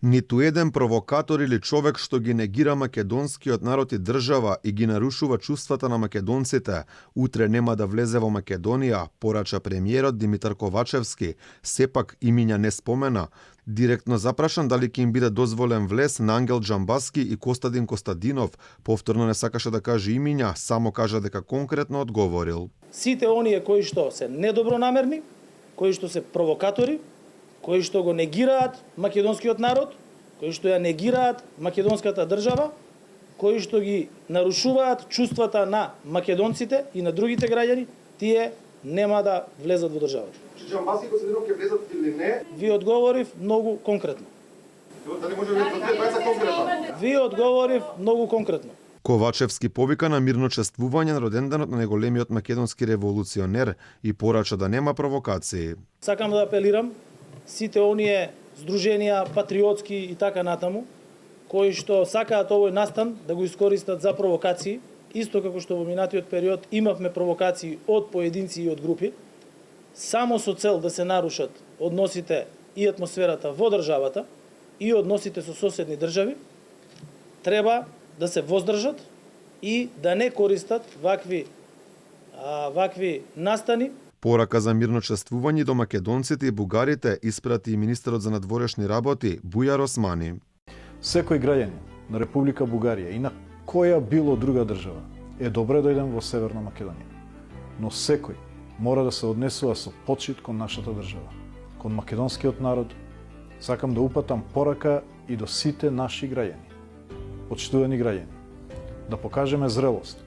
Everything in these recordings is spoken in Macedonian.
Ниту еден провокатор или човек што ги негира македонскиот народ и држава и ги нарушува чувствата на македонците, утре нема да влезе во Македонија, порача премиерот Димитар Ковачевски, сепак имиња не спомена. Директно запрашан дали ќе им биде дозволен влез на Ангел Джамбаски и Костадин Костадинов, повторно не сакаше да каже имиња, само кажа дека конкретно одговорил. Сите оние кои што се недобронамерни, кои што се провокатори, кои што го негираат македонскиот народ, кои што ја негираат македонската држава, кои што ги нарушуваат чувствата на македонците и на другите граѓани, тие нема да влезат во државата. Джамбаски и Костадинов ќе влезат или не? Ви одговорив многу конкретно. Дали може да ви конкретно? Ви одговорив многу конкретно. Ковачевски повика на мирно чествување на роденденот на неголемиот македонски револуционер и порача да нема провокации. Сакам да апелирам сите оние здруженија патриотски и така натаму, кои што сакаат овој настан да го искористат за провокации, исто како што во минатиот период имавме провокации од поединци и од групи, само со цел да се нарушат односите и атмосферата во државата и односите со соседни држави, треба да се воздржат и да не користат вакви настани. Порака за мирно чествување до македонците и бугарите испрати и министерот за надворешни работи Бујар Османи. Секој граѓанин на Република Бугарија и на која било друга држава е добре дојден во Северна Македонија. Но секој мора да се однесува со почит кон нашата држава, кон македонскиот народ. Сакам да упатам порака и до сите наши граѓани, почитувани граѓани, да покажеме зрелост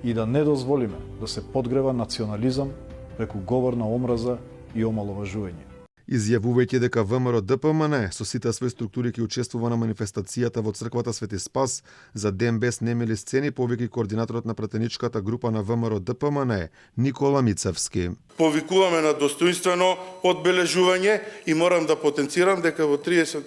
и да не дозволиме да се подгрева национализам преку говор на омраза и омаловажување. Изјавувајќи дека ВМРО ДПМН со сите своји структури ќе учествува на манифестацијата во црквата Свети Спас за ден без немили сцени, повеќе координаторот на пратеничката група на ВМРО ДПМН Никола Мицевски. Повикуваме на достоинствено одбележување и морам да потенцирам дека во 30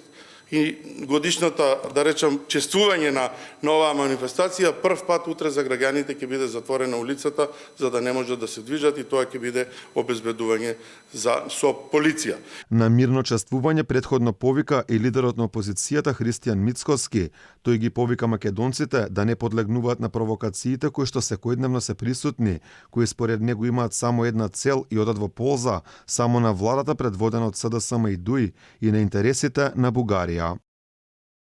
и годишната, да речам, чествување на оваа манифестација, прв пат утре за граѓаните ќе биде затворена улицата за да не можат да се движат и тоа ќе биде обезбедување со полиција. На мирно чествување претходно повика и лидерот на опозицијата Христијан Мицкоски. Тој ги повика македонците да не подлегнуваат на провокациите кои што секојдневно се присутни, кои според него имаат само една цел и одат во полза само на владата предводена од СДСМ и ДУИ и на интересите на Бугарија.